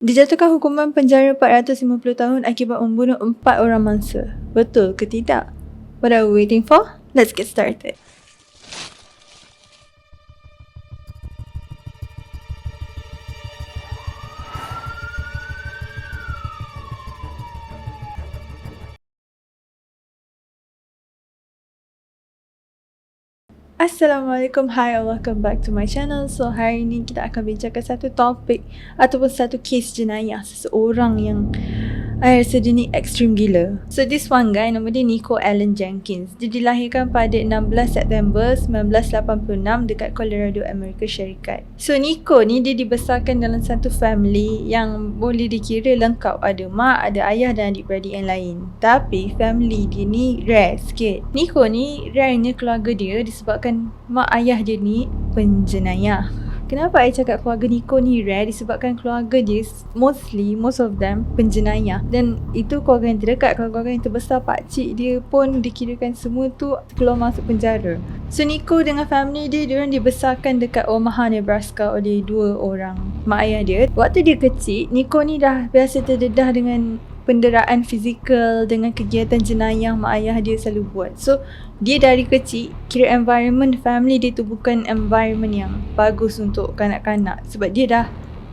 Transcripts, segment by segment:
Dijatuhkan hukuman penjara 450 tahun akibat membunuh 4 orang mangsa. Betul ke tidak? What are we waiting for? Let's get started. Assalamualaikum, hi and welcome back to my channel. So hari ni kita akan bincangkan satu topik ataupun satu kes jenayah seseorang yang I rasa dia ni ekstrim gila. So this one guy, nama dia Nico Allen Jenkins. Dia dilahirkan pada 16 September 1986 dekat Colorado, Amerika Syarikat. So Nico ni dia dibesarkan dalam satu family yang boleh dikira lengkap. Ada mak, ada ayah dan adik-beradik yang lain. Tapi family dia ni rare sikit. Nico ni rarenya keluarga dia disebabkan mak ayah dia ni penjenayah. Kenapa I cakap keluarga Nico ni rare? Disebabkan keluarga dia most of them penjenayah. Dan itu keluarga yang terdekat. Kalau keluarga yang terbesar, pakcik dia pun dikirakan semua tu keluar masuk penjara. So Nico dengan family dia, diorang dibesarkan dekat Omaha, Nebraska oleh 2 orang mak ayah dia. Waktu dia kecil, Nico ni dah biasa terdedah dengan penderaan fizikal, dengan kegiatan jenayah mak ayah dia selalu buat. So dia dari kecil kira environment family dia tu bukan environment yang bagus untuk kanak-kanak. Sebab dia dah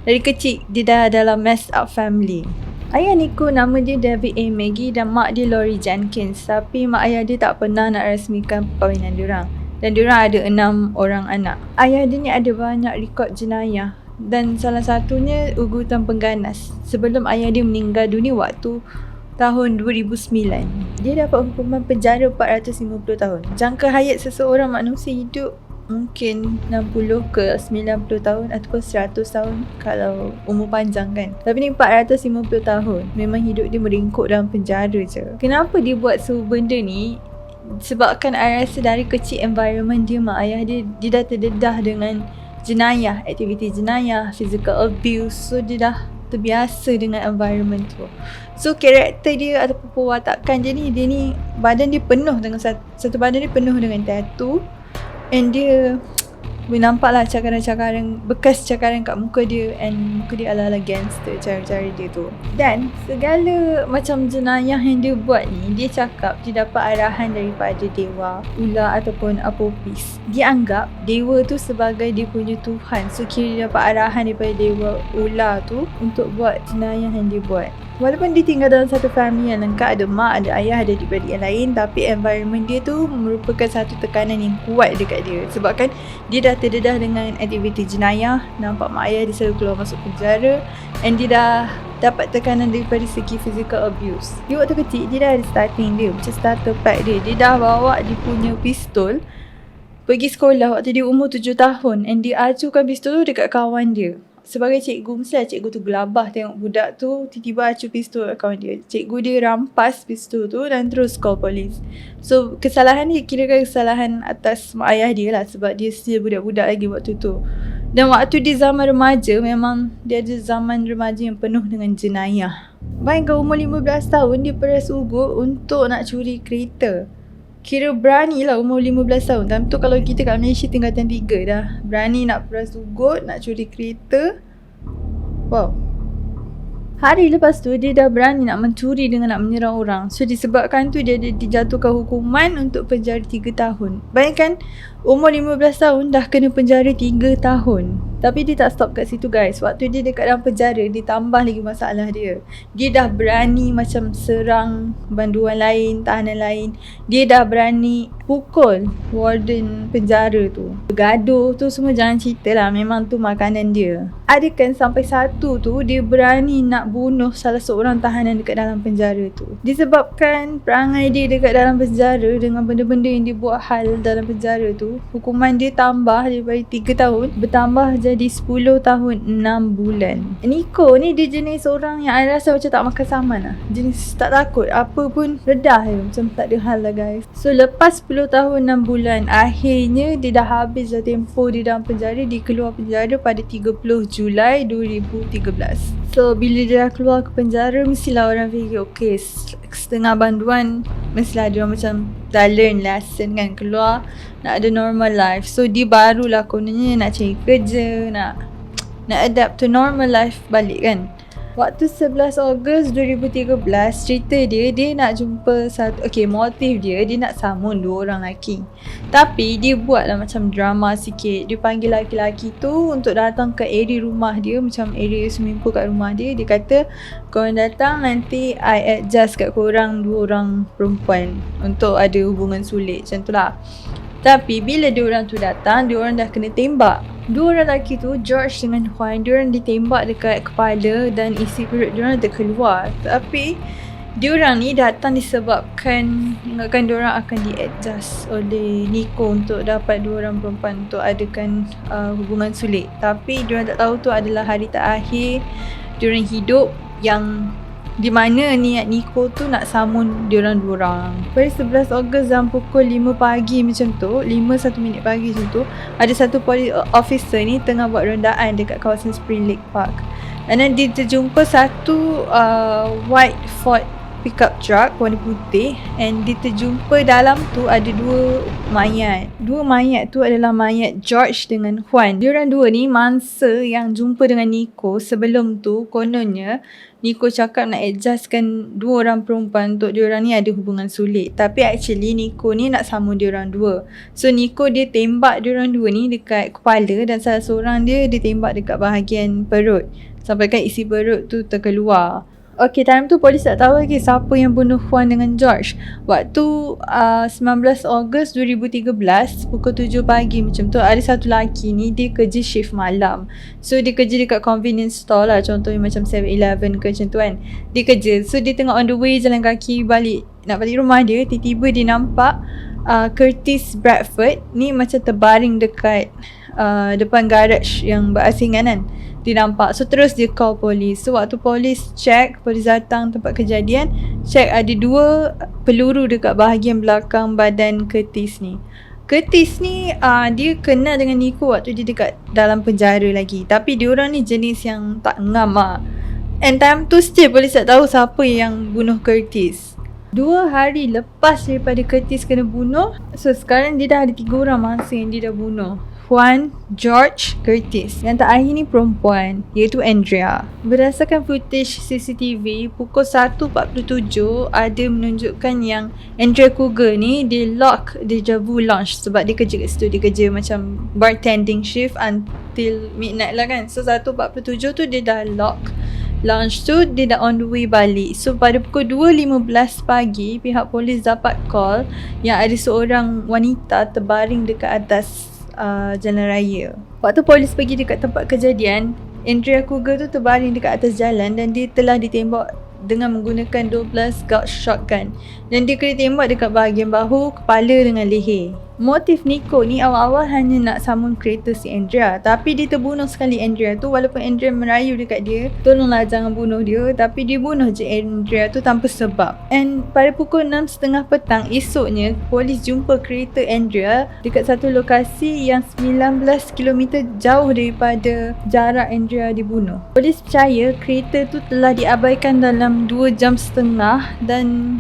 dari kecil dia dah dalam messed up family. Ayah Nico nama dia David A. Maggie dan mak dia Lori Jenkins. Tapi mak ayah dia tak pernah nak rasmikan perkahwinan diorang. Dan diorang ada 6 orang anak. Ayah dia ni ada banyak rekod jenayah. Dan salah satunya ugutan pengganas sebelum ayah dia meninggal dunia waktu tahun 2009. Dia dapat hukuman penjara 450 tahun. Jangka hayat seseorang manusia hidup mungkin 60 ke 90 tahun ataupun 100 tahun kalau umur panjang kan. Tapi ni 450 tahun. Memang hidup dia meringkuk dalam penjara je. Kenapa dia buat semua benda ni? Sebabkan I rasa dari kecil environment dia, mak ayah dia dah terdedah dengan jenayah, aktiviti jenayah, physical abuse. So dia dah terbiasa dengan environment tu. So karakter dia ataupun pewatakan dia ni badan dia penuh dengan satu badan dia penuh dengan tattoo. And dia boleh nampak lah cakaran-cakaran, bekas cakaran kat muka dia. And muka dia ala-ala gangster cara-cara dia tu. Dan segala macam jenayah yang dia buat ni, dia cakap dia dapat arahan daripada dewa, ular ataupun apopis. Dia anggap dewa tu sebagai dia punya Tuhan. So kira dia dapat arahan daripada dewa ular tu untuk buat jenayah yang dia buat. Walaupun dia tinggal dalam satu family yang lengkap, ada mak, ada ayah, ada adik-beradik yang lain, tapi environment dia tu merupakan satu tekanan yang kuat dekat dia. Sebabkan dia dah terdedah dengan aktiviti jenayah, nampak mak ayah dia selalu keluar masuk penjara, and dia dah dapat tekanan daripada segi physical abuse. Dia waktu kecil, dia dah ada starting dia, macam starter pack dia. Dia dah bawa dia punya pistol pergi sekolah waktu dia umur 7 tahun, and dia acukan pistol tu dekat kawan dia. Sebagai cikgu, mestilah cikgu tu gelabah tengok budak tu tiba-tiba acu pistol kat kawan dia. Cikgu dia rampas pistol tu dan terus call polis. So kesalahan ni kirakan kesalahan atas mak ayah dia lah, sebab dia still budak-budak lagi waktu tu. Dan waktu di zaman remaja, memang dia ada zaman remaja yang penuh dengan jenayah. Bayangkan umur 15 tahun dia peras ugut untuk nak curi kereta. Kira berani lah umur 15 tahun. Time tu kalau kita kat Malaysia tingkatan 3 dah berani nak peras ugut, nak curi kereta. Wow. Hari lepas tu dia dah berani nak mencuri dengan nak menyerang orang. So disebabkan tu dia dijatuhkan hukuman untuk penjara 3 tahun. Bayangkan umur 15 tahun dah kena penjara 3 tahun. Tapi dia tak stop kat situ guys. Waktu dia dekat dalam penjara, dia tambah lagi masalah dia. Dia dah berani macam serang banduan lain, tahanan lain. Dia dah berani pukul warden penjara tu. Gaduh tu semua jangan cerita lah. Memang tu makanan dia. Ada kan sampai satu tu dia berani nak bunuh salah seorang tahanan dekat dalam penjara tu. Disebabkan perangai dia dekat dalam penjara dengan benda-benda yang dia buat hal dalam penjara tu, hukuman dia tambah daripada 3 tahun bertambah jadi 10 tahun 6 bulan. Nico ni dia jenis orang yang I rasa macam tak makan saman lah. Jenis tak takut, apa pun redah je, macam tak ada hal lah guys. So lepas 10 tahun 6 bulan, akhirnya dia dah habis dah tempoh dia dalam penjara. Dia keluar penjara pada 30 Julai 2013. So bila dia dah keluar ke penjara, mestilah orang fikir okay, setengah banduan mestilah dia macam dah learn lesson kan, keluar nak ada normal life. So dia barulah kononnya nak cari kerja, nak adapt to normal life balik kan. Waktu 11 Ogos 2013, cerita dia nak jumpa motif dia nak samun 2 orang lelaki. Tapi dia buatlah macam drama sikit. Dia panggil lelaki-lelaki tu untuk datang ke area rumah dia, macam area swimming pool kat rumah dia. Dia kata, korang datang nanti I adjust kat korang 2 orang perempuan untuk ada hubungan sulit, macam tu lah. Tapi bila 2 orang tu datang, 2 orang dah kena tembak. 2 orang lelaki tu, George dengan Juan, diorang ditembak dekat kepala dan isi perut diorang terkeluar. Tapi diorang ni datang disebabkan diorang akan di-adjust oleh Nico untuk dapat 2 orang perempuan untuk adakan hubungan sulit. Tapi diorang tak tahu tu adalah hari terakhir diorang hidup, yang di mana niat Nico tu nak samun diorang 2 orang. Pada 11 Ogos jam pukul 5 pagi macam tu, 5:01 pagi macam tu, ada satu police officer ni tengah buat rondaan dekat kawasan Spring Lake Park. And then dia terjumpa satu white Ford pickup truck warna putih, and dia terjumpa dalam tu ada 2 mayat. 2 mayat tu adalah mayat George dengan Juan. Diorang 2 ni mangsa yang jumpa dengan Nico. Sebelum tu kononnya Nico cakap nak adjustkan 2 orang perempuan untuk diorang ni ada hubungan sulit. Tapi actually Nico ni nak samun diorang 2. So Nico dia tembak diorang 2 ni dekat kepala, dan salah seorang dia tembak dekat bahagian perut, sampai kan isi perut tu terkeluar. Okay, time tu polis tak tahu lagi siapa yang bunuh Juan dengan George. Waktu 19 Ogos 2013 pukul 7 pagi macam tu, ada satu lelaki ni, dia kerja shift malam. So dia kerja dekat convenience store lah, contohnya macam 7-Eleven ke macam tu kan. Dia kerja, so dia tengah on the way jalan kaki nak balik rumah dia. Tiba-tiba dia nampak Curtis Bradford ni macam terbaring dekat depan garage yang berasingan kan. Dia nampak, so terus dia call polis. So waktu polis datang tempat kejadian, check ada 2 peluru dekat bahagian belakang badan Curtis ni. Curtis ni dia kenal dengan Nico waktu dia dekat dalam penjara lagi. Tapi diorang ni jenis yang tak ngam lah. And time tu still polis tak tahu siapa yang bunuh Curtis. 2 hari lepas daripada Curtis kena bunuh, so sekarang dia dah ada 3 orang mangsa yang dia dah bunuh. Juan, George, Curtis. Yang terakhir ni perempuan, iaitu Andrea. Berdasarkan footage CCTV, pukul 1.47 ada menunjukkan yang Andrea Cougar ni dia lock Deja Vu Lounge sebab dia kerja kat situ. Dia kerja macam bartending shift until midnight lah kan. So 1.47 tu dia dah lock lounge tu, dia dah on the way balik. So pada pukul 2.15 pagi, pihak polis dapat call yang ada seorang wanita terbaring dekat atas jalan raya. Waktu polis pergi dekat tempat kejadian, Andrea Cougar tu terbaring dekat atas jalan dan dia telah ditembak dengan menggunakan 12 gauge shotgun, dan dia kena tembak dekat bahagian bahu, kepala dengan leher. Motif Nico ni awal-awal hanya nak samun kereta si Andrea, tapi dia terbunuh sekali Andrea tu, walaupun Andrea merayu dekat dia, tolonglah jangan bunuh dia, tapi dia bunuh je Andrea tu tanpa sebab. And pada pukul 6.30 petang esoknya, polis jumpa kereta Andrea dekat satu lokasi yang 19 km jauh daripada jarak Andrea dibunuh. Polis percaya kereta tu telah diabaikan dalam 2.5 jam dan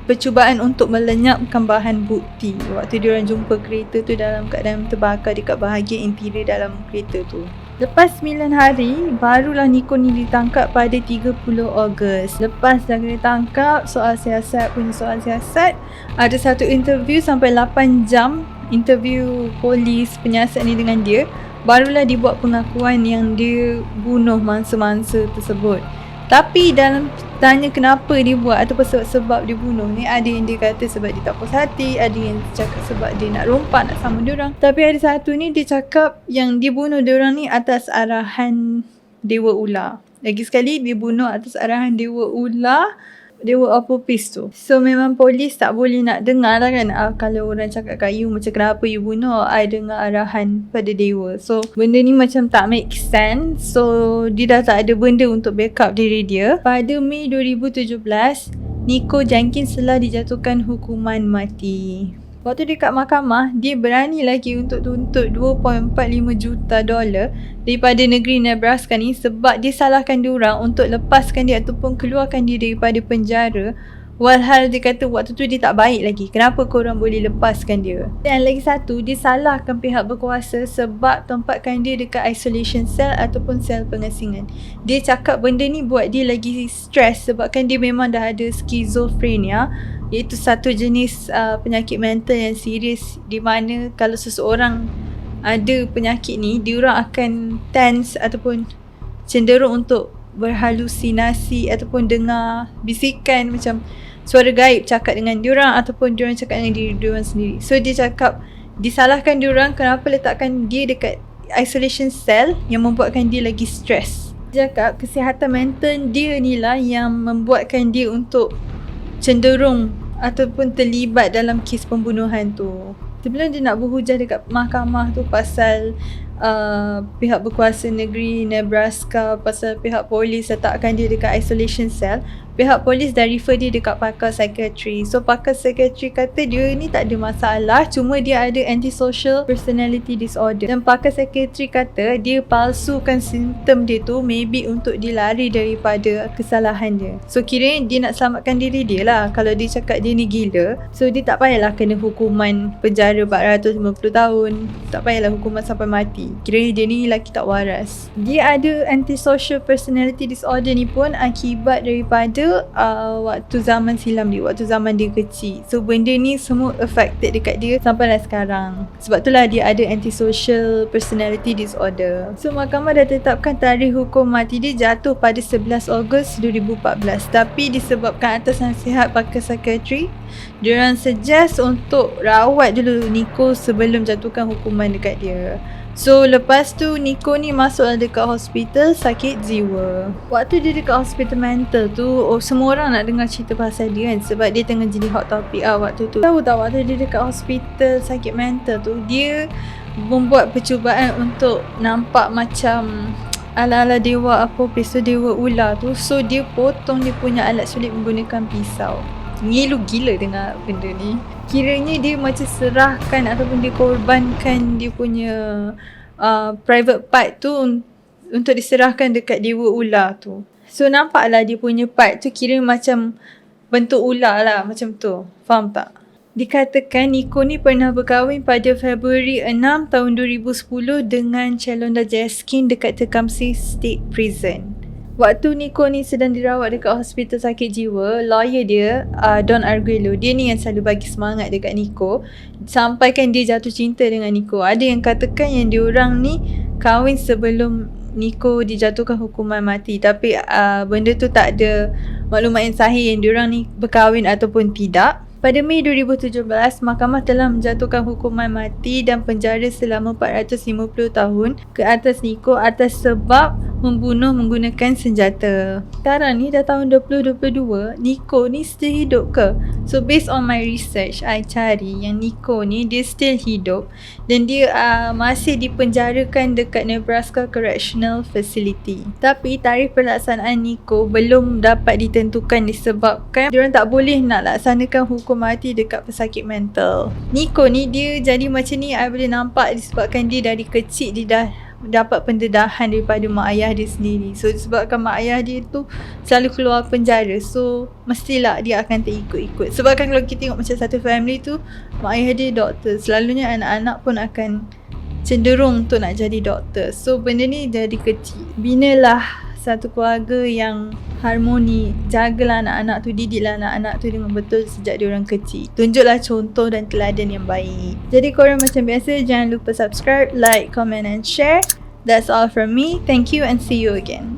percubaan untuk melenyapkan bahan bukti waktu diorang jumpa kereta tu dalam keadaan terbakar dekat bahagian interior dalam kereta tu. Lepas 9 hari, barulah Nico ni ditangkap pada 30 Ogos. Lepas dah kena tangkap, soal siasat, ada satu interview sampai 8 jam, interview polis penyiasat ni dengan dia, barulah dibuat pengakuan yang dia bunuh mangsa-mangsa tersebut. Tapi dalam tanya kenapa dia buat ataupun sebab dia bunuh ni, ada yang dia kata sebab dia tak puas hati, ada yang cakap sebab dia nak rompak, nak sama diorang. Tapi ada satu ni dia cakap yang dia bunuh diorang ni atas arahan Dewa Ular. Lagi sekali dia bunuh atas arahan Dewa Ular, Dewa Apopis tu. So memang polis tak boleh nak dengar lah kan, kalau orang cakap kat you macam kenapa you bunuh, I dengar arahan pada dewa. So benda ni macam tak make sense. So dia dah tak ada benda untuk backup diri dia. Pada Mei 2017, Nico Jenkins telah dijatuhkan hukuman mati. Waktu dekat mahkamah, dia berani lagi untuk tuntut $2.45 juta daripada negeri Nebraska ni sebab dia salahkan diorang untuk lepaskan dia ataupun keluarkan dia daripada penjara Walhal dia kata waktu tu dia tak baik lagi. Kenapa korang boleh lepaskan dia? Dan lagi satu, dia salahkan pihak berkuasa sebab tempatkan dia dekat isolation cell ataupun sel pengasingan. Dia cakap benda ni buat dia lagi stres sebabkan dia memang dah ada skizofrenia, iaitu satu jenis penyakit mental yang serius, di mana kalau seseorang ada penyakit ni, diorang akan tense ataupun cenderung untuk berhalusinasi ataupun dengar bisikan macam suara gaib cakap dengan diorang ataupun diorang cakap dengan diri diorang sendiri. So dia cakap disalahkan diorang kenapa letakkan dia dekat isolation cell yang membuatkan dia lagi stres. Dia cakap kesihatan mental dia ni lah yang membuatkan dia untuk cenderung ataupun terlibat dalam kes pembunuhan tu. Sebelum dia nak berhujah dekat mahkamah tu pasal pihak berkuasa negeri Nebraska, pasal pihak polis letakkan dia dekat isolation cell, pihak polis dah refer dia dekat pakar psikiatri. So pakar psikiatri kata dia ni tak ada masalah, cuma dia ada antisocial personality disorder. Dan pakar psikiatri kata dia palsukan simptom dia tu maybe untuk dia lari daripada kesalahan dia. So kiranya dia nak selamatkan diri dia lah. Kalau dia cakap dia ni gila, so dia tak payahlah kena hukuman penjara 450 tahun, tak payahlah hukuman sampai mati. Kiranya dia ni lelaki tak waras. Dia ada antisocial personality disorder ni pun akibat daripada waktu zaman silam dia, waktu zaman dia kecil. So benda ni semua affected dekat dia sampailah sekarang. Sebab itulah dia ada antisocial personality disorder. So mahkamah dah tetapkan tarikh hukum mati dia jatuh pada 11 Ogos 2014. Tapi disebabkan atas nasihat pakar psikiatri, diorang suggest untuk rawat dulu Nico sebelum jatuhkan hukuman dekat dia. So lepas tu Nico ni masuk dekat hospital sakit jiwa. Waktu dia dekat hospital mental tu, semua orang nak dengar cerita pasal dia kan, sebab dia tengah jadi hot topic waktu tu. Tahu tak waktu dia dekat hospital sakit mental tu, dia membuat percubaan untuk nampak macam ala-ala dewa apa, episod dewa ular tu. So dia potong dia punya alat sulit menggunakan pisau. Ngilu gila dengar benda ni. Kiranya dia macam serahkan ataupun dia korbankan dia punya private part tu untuk diserahkan dekat dewa ular tu. So nampaklah dia punya part tu kira macam bentuk ular lah, macam tu. Faham tak? Dikatakan Nico ni pernah berkahwin pada Februari 6 tahun 2010 dengan Chalonda Jeskin dekat Tecumseh State Prison. Waktu Nico ni sedang dirawat dekat hospital sakit jiwa, lawyer dia, Don Arguello, dia ni yang selalu bagi semangat dekat Nico, sampaikan dia jatuh cinta dengan Nico. Ada yang katakan yang diorang ni kahwin sebelum Nico dijatuhkan hukuman mati, tapi benda tu tak ada maklumat yang sahih yang diorang ni berkahwin ataupun tidak. Pada Mei 2017, mahkamah telah menjatuhkan hukuman mati dan penjara selama 450 tahun ke atas Nico atas sebab membunuh menggunakan senjata. Sekarang ni dah tahun 2022, Nico ni still hidup ke? So based on my research, I cari yang Nico ni dia still hidup dan dia masih dipenjarakan dekat Nebraska Correctional Facility. Tapi tarikh pelaksanaan Nico belum dapat ditentukan disebabkan diorang tak boleh nak laksanakan hukum mati dekat pesakit mental. Nico ni dia jadi macam ni, I boleh nampak disebabkan dia dari kecil dia dah dapat pendedahan daripada mak ayah dia sendiri. So disebabkan mak ayah dia tu selalu keluar penjara, so mestilah dia akan terikut-ikut. Sebabkan kalau kita tengok macam satu family tu, mak ayah dia doktor, selalunya anak-anak pun akan cenderung untuk nak jadi doktor. So benda ni dari kecil. Binalah satu keluarga yang harmoni, jagalah anak-anak tu, didiklah anak-anak tu dengan betul sejak diorang kecil. Tunjuklah contoh dan teladan yang baik. Jadi korang macam biasa, jangan lupa subscribe, like, comment and share. That's all from me. Thank you and see you again.